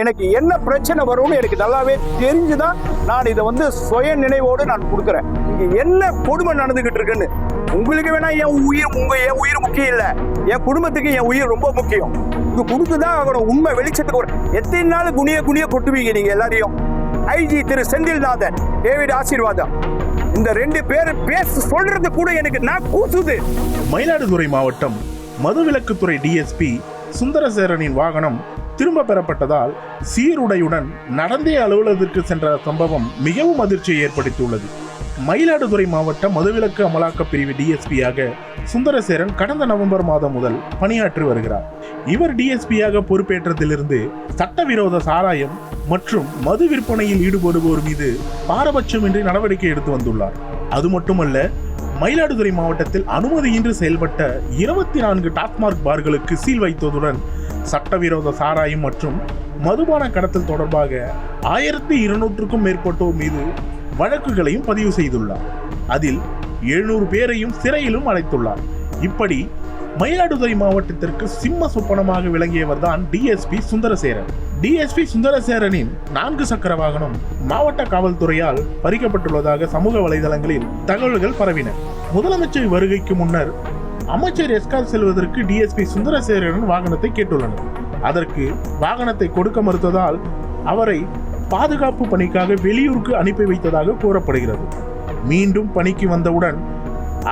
எனக்கு என்ன பிரச்சனை வரும்னு எனக்கு நல்லாவே தெரிஞ்சுதான் நான் இதை சுய நினைவோடு நான் கொடுக்குறேன். இங்க என்ன கொடுமை நடந்துகிட்டு இருக்குன்னு உங்களுக்கு வேணா என் உயிர் முக்கியம் இல்ல, என் குடும்பத்துக்கு என் உயிர் ரொம்ப முக்கியம். இது கொடுத்துதான் ஆகணும். உண்மை வெளிச்சத்துக்கு எத்தனை நாள் குனிய கொட்டுவீங்க நீங்க எல்லாரையும். ஐஜி திரு செந்தில்நாதன், டேவிட் ஆசீர்வாதம், இந்த 2 பேர் பேச சொல்றது கூட எனக்கு நான் கூசுது. மயிலாடுதுறை மாவட்டம் மதுவிலக்குத்துறை டிஎஸ்பி சுந்தரசேரனின் வாகனம் திரும்ப பெறப்பட்டதால் சீருடையுடன் நடந்தே அலுவலகத்திற்கு சென்ற சம்பவம் மிகவும் அதிர்ச்சியை ஏற்படுத்தியுள்ளது. மயிலாடுதுறை மாவட்ட மதுவிலக்கு அமலாக்க பிரிவு டிஎஸ்பியாக சுந்தரசேரன் கடந்த நவம்பர் மாதம் முதல் பணியாற்றி வருகிறார். இவர் டிஎஸ்பியாக பொறுப்பேற்றதிலிருந்து சட்டவிரோத சாராயம் மற்றும் மது விற்பனையில் ஈடுபடுவோர் மீது பாரபட்சமின்றி நடவடிக்கை எடுத்து வந்துள்ளார். அது மட்டுமல்ல, மயிலாடுதுறை மாவட்டத்தில் அனுமதியின்றி செயல்பட்ட 24 டாஸ்மாக் பார்களுக்கு சீல் வைத்ததுடன் சட்டவிரோத சாராயம் மற்றும் மதுபான கடத்தல் தொடர்பாக 1200க்கும் மேற்பட்டோர் மீது வழக்குகளையும் பதிவு செய்துள்ளார். அதில் 700 பேரையும் சிறையிலும் அடைத்துள்ளார். இப்படி மயிலாடுதுறை மாவட்டத்திற்கு சிம்ம சொப்பனமாக விளங்கியவர் தான் டிஎஸ்பி சுந்தரசேரன். டிஎஸ்பி சுந்தரசேரனின் 4 சக்கர வாகனம் மாவட்ட காவல்துறையால் பறிக்கப்பட்டுள்ளதாக சமூக வலைதளங்களில் தகவல்கள் பரவின. முதலமைச்சர் வருகைக்கு முன்னர் அமைச்சர் எஸ்கார் செல்வதற்கு டிஎஸ்பி சுந்தரசேரன் வாகனத்தை கேட்டுள்ளனர். அதற்கு வாகனத்தை கொடுக்க மறுத்ததால் அவரை பாதுகாப்பு பணிக்காக வெளியூருக்கு அனுப்பி வைத்ததாக கூறப்படுகிறது. மீண்டும் பணிக்கு வந்தவுடன்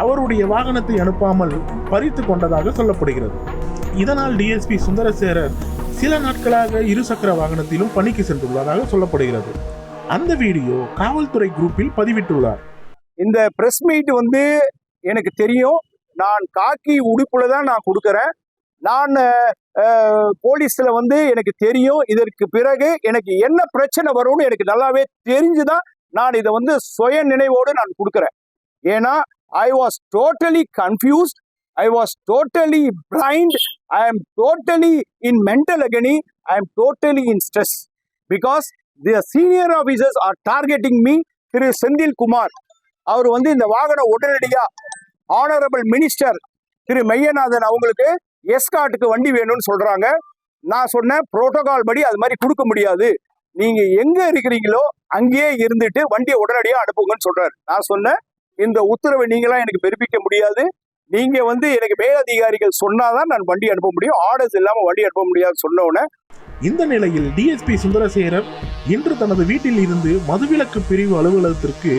அவருடைய வாகனத்தை அனுப்பாமல் பறித்து கொண்டதாக சொல்லப்படுகிறது. இதனால் டிஎஸ்பி சுந்தரசேரர் சில நாட்களாக 2 சக்கர வாகனத்திலும் பணிக்கு சென்றுள்ளதாக சொல்லப்படுகிறது. அந்த வீடியோ காவல்துறை குரூப்பில் பதிவிட்டுள்ளார். இந்த பிரஸ் மீட் எனக்கு தெரியும். நான் காக்கி உடுப்புல தான் நான் கொடுக்கறேன். நான் போலீஸ்ல எனக்கு தெரியும். இதற்கு பிறகு எனக்கு என்ன பிரச்சனை வரும்னு எனக்கு நல்லாவே தெரிஞ்சுதான் நான் இதை சுய நினைவோடு நான் கொடுக்கறேன். ஏன்னா I was totally confused. I was totally blind. I am totally in mental agony. I am totally in stress because the senior officers are targeting me. திரு செந்தில் குமார் அவர் இந்த வாகனம் உடனடியா ஆனரபிள் மினிஸ்டர் திரு மெய்யநாதன் அவங்களுக்கு எஸ்கார்ட்டுக்கு வண்டி வேணும்னு சொல்றாங்க. நான் சொன்னேன், புரோட்டோகால் படி அது மாதிரி கொடுக்க முடியாது, நீங்க எங்க இருக்கிறீங்களோ அங்கேயே இருந்துட்டு வண்டியை உடனடியா அனுப்புங்கன்னு சொல்றாரு. நான் சொன்னேன், இந்த உத்தரவை நீங்களாம் எனக்கு பிறப்பிக்க முடியாது. நீங்க எனக்கு மேலதிகாரிகள் சொன்னாதான் நான் வண்டி அனுப்ப முடியும், ஆர்டர்ஸ் இல்லாம வண்டி அனுப்ப முடியாது சொன்னோன்னே. இந்த நிலையில் டிஎஸ்பி சுந்தரசேரர் இன்று தனது வீட்டில் இருந்து மதுவிலக்கு பிரிவு அலுவலகத்திற்கு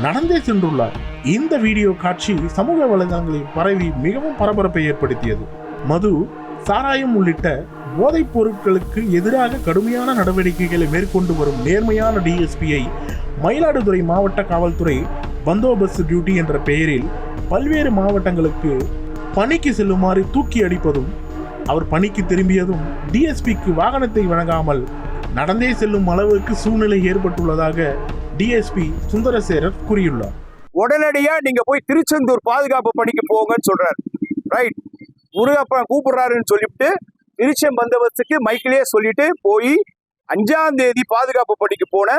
நடந்தே சென்றுள்ளார். இந்த வீடியோ காட்சி சமூக வலைதளங்களில் பரவி மிகவும் பரபரப்பை ஏற்படுத்தியது. மது, சாராயம் உள்ளிட்ட போதைப் பொருட்களுக்கு எதிராக கடுமையான நடவடிக்கைகளை மேற்கொண்டு வரும் நேர்மையான டிஎஸ்பியை மயிலாடுதுறை மாவட்ட காவல்துறை பந்தோபஸ்து டியூட்டி என்ற பெயரில் பல்வேறு மாவட்டங்களுக்கு பணிக்கு செல்லுமாறு தூக்கி அடிப்பதும், அவர் பணிக்கு திரும்பியதும் டிஎஸ்பிக்கு வாகனத்தை வழங்காமல் நடந்தே செல்லும் அளவுக்கு சூழ்நிலை ஏற்பட்டுள்ளதாக டிஎஸ்பி சுந்தரசேரர் கூறியுள்ளார். உடனடியா நீங்க போய் திருச்செந்தூர் பாதுகாப்பு பணிக்கு போங்கன்னு சொல்றாரு. ரைட், முருகப்பன் கூப்பிடுறாருன்னு சொல்லிவிட்டு திருச்செம் பந்தோபஸ்துக்கு மைக்கிலேயே சொல்லிட்டு போய் 5ஆம் தேதி பாதுகாப்பு பணிக்கு போன.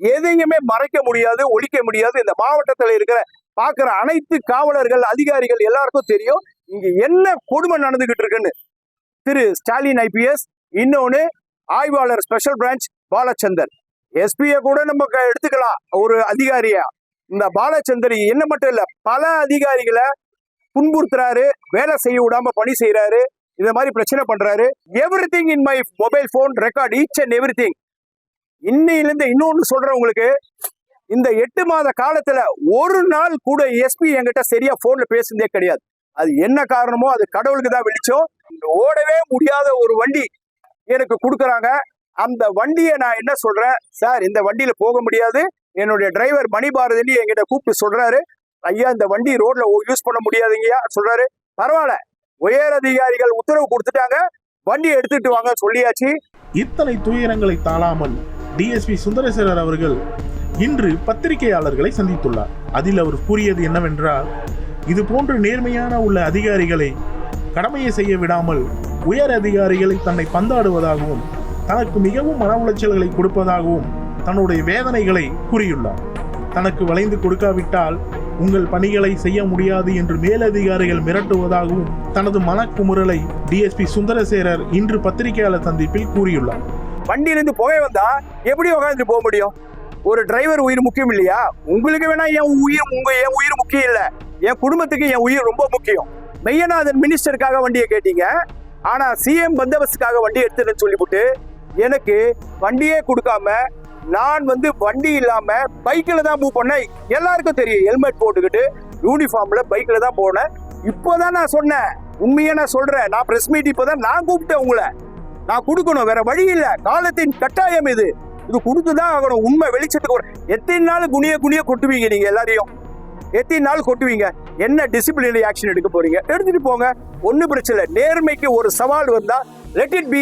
எதையுமே மறைக்க முடியாது, ஒழிக்க முடியாது. இந்த மாவட்டத்தில் பார்க்குற அனைத்து காவலர்கள், அதிகாரிகள் எல்லாருக்கும் தெரியும் இங்க என்ன கொடுமை நடந்துகிட்டு இருக்குன்னு. திரு ஸ்டாலின் ஐபிஎஸ், இன்னொன்னு ஆய்வாளர் ஸ்பெஷல் பிரான்ச் பாலச்சந்தர், எஸ்பியை கூட நம்ம எடுத்துக்கலாம் ஒரு அதிகாரியா. இந்த பாலச்சந்தர் என்ன மட்டும் இல்ல, பல அதிகாரிகளை துன்புறுத்துறாரு, வேலை செய்ய விடாம பணி செய்யறாரு, இந்த மாதிரி பிரச்சனை பண்றாரு. Everything in my mobile phone record, each and everything. இன்னையிலிருந்து இன்னொன்னு சொல்றேன் உங்களுக்கு, இந்த 8 மாத காலத்துல ஒரு நாள் கூட எஸ்பி என்கிட்ட சரியா போன்ல பேசுனதே கிடையாது. அது என்ன காரணமோ அது கடவுளுக்கு தான் வெளிச்சம். ஓடவே முடியாத ஒரு வண்டி எனக்கு கொடுக்குறாங்க. அந்த வண்டியை நான் என்ன சொல்றேன், சார் இந்த வண்டியில போக முடியாது, என்னுடைய டிரைவர் மணிபாரதின்னு என்கிட்ட கூப்பிட்டு சொல்றாரு, ஐயா இந்த வண்டி ரோட்ல யூஸ் பண்ண முடியாதுங்கய்யா சொல்றாரு. பரவாயில்ல, உயர் அதிகாரிகள் உத்தரவு கொடுத்துட்டாங்க, வண்டியை எடுத்துட்டு வாங்க சொல்லியாச்சு. இத்தனை துயரங்களை தாழாமல் டிஎஸ்பி சுந்தரசேரர் அவர்கள் இன்று பத்திரிகையாளர்களை சந்தித்துள்ளார். அதில் அவர் கூறியது என்னவென்றால், இது போன்று நேர்மையான உள்ள அதிகாரிகளை கடமையை செய்ய விடாமல் உயர் அதிகாரிகளை தன்னை பந்தாடுவதாகவும் தனக்கு மிகவும் மன உளைச்சல்களை கொடுப்பதாகவும் தன்னுடைய வேதனைகளை கூறியுள்ளார். தனக்கு வளைந்து கொடுக்காவிட்டால் உங்கள் பணிகளை செய்ய முடியாது என்று மேலதிகாரிகள் மிரட்டுவதாகவும் தனது மனக்குமுறலை டிஎஸ்பி சுந்தரசேரர் இன்று பத்திரிகையாளர் சந்திப்பில் கூறியுள்ளார். வண்டியிலேருந்து புகை வந்தா எப்படி உட்காந்துட்டு போக முடியும்? ஒரு டிரைவர் உயிர் முக்கியம் இல்லையா? உங்களுக்கு வேணா என் உயிர் முக்கியம் இல்லை, என் குடும்பத்துக்கு என் உயிர் ரொம்ப முக்கியம். மெய்யநாதன் மினிஸ்டருக்காக வண்டியை கேட்டீங்க, ஆனா சிஎம் பந்தோபஸ்துக்காக வண்டி எடுத்துன்னு சொல்லிவிட்டு எனக்கு வண்டியே கொடுக்காம நான் வண்டி இல்லாம பைக்ல தான் மூவ் பண்ணேன். எல்லாருக்கும் தெரியும், ஹெல்மெட் போட்டுக்கிட்டு யூனிஃபார்ம்ல பைக்ல தான் போனேன். இப்போதான் நான் சொன்னேன், உண்மையா நான் சொல்றேன். நான் பிரஸ் மீட் இப்போதான் நான் கூப்பிட்டேன் உங்களை. நான் கொடுக்கணும், வேற வழி இல்லை, காலத்தின் கட்டாயம் இது கொடுத்துதான் ஆகணும். உண்மை வெளிச்சத்துக்கு எத்தனை நாள் குனிய கொட்டுவீங்க நீங்க எல்லாரையும்? எத்தனை நாள் கொட்டுவீங்க? என்ன டிசிப்ளினரி ஆக்ஷன் எடுக்க போறீங்க? எடுத்துட்டு போங்க, ஒன்னும் பிரச்சனை இல்லை. நேர்மைக்கு ஒரு சவால் வந்தா லெட் இட் பி.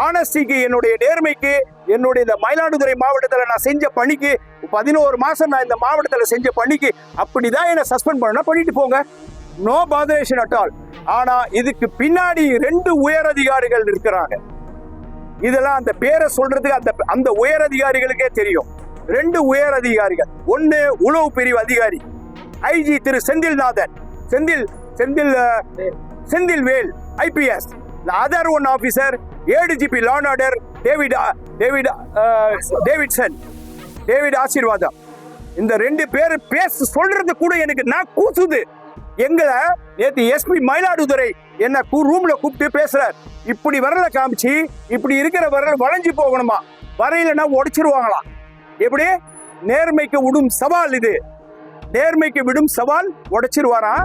ஆனஸ்டிக்கு, என்னுடைய நேர்மைக்கு, என்னுடைய இந்த மயிலாடுதுறை மாவட்டத்தில் நான் செஞ்ச பணிக்கு 11 மாசம் நான் இந்த மாவட்டத்தில் செஞ்ச பணிக்கு அப்படிதான் என்னை சஸ்பெண்ட் பண்ணணும், பண்ணிட்டு போங்க. No botheration at all. ஆனா இதுக்கு பின்னாடி 2 உயர் அதிகாரிகள் இருக்கிறாங்க. இதெல்லாம் அந்த பேரை சொல்றதுக்கு அந்த உயர் அதிகாரிகளுக்கே தெரியும். 2 உயர் அதிகாரிகள். ஒன்னு உளவு பிரிவு அதிகாரி IG Thiru Senthilnathan, Senthilvel IPS. Other one officer ADGP law and order David ஆசீர்வாதம். இந்த 2 பேர் பேச சொல்றது கூட எனக்கு நான் கூசுது. எங்களை நேற்று எஸ்பி மயிலாடுதுறை என்ன ரூம்ல கூப்பிட்டு பேசுறார். இப்படி வரல காமிச்சு, இப்படி இருக்கிற வரல வளைஞ்சு போகணுமா, வரையிலன்னா உடைச்சிருவாங்களாம். எப்படி? நேர்மைக்கு விடும் சவால் இது. நேர்மைக்கு விடும் சவால், உடைச்சிருவாரா?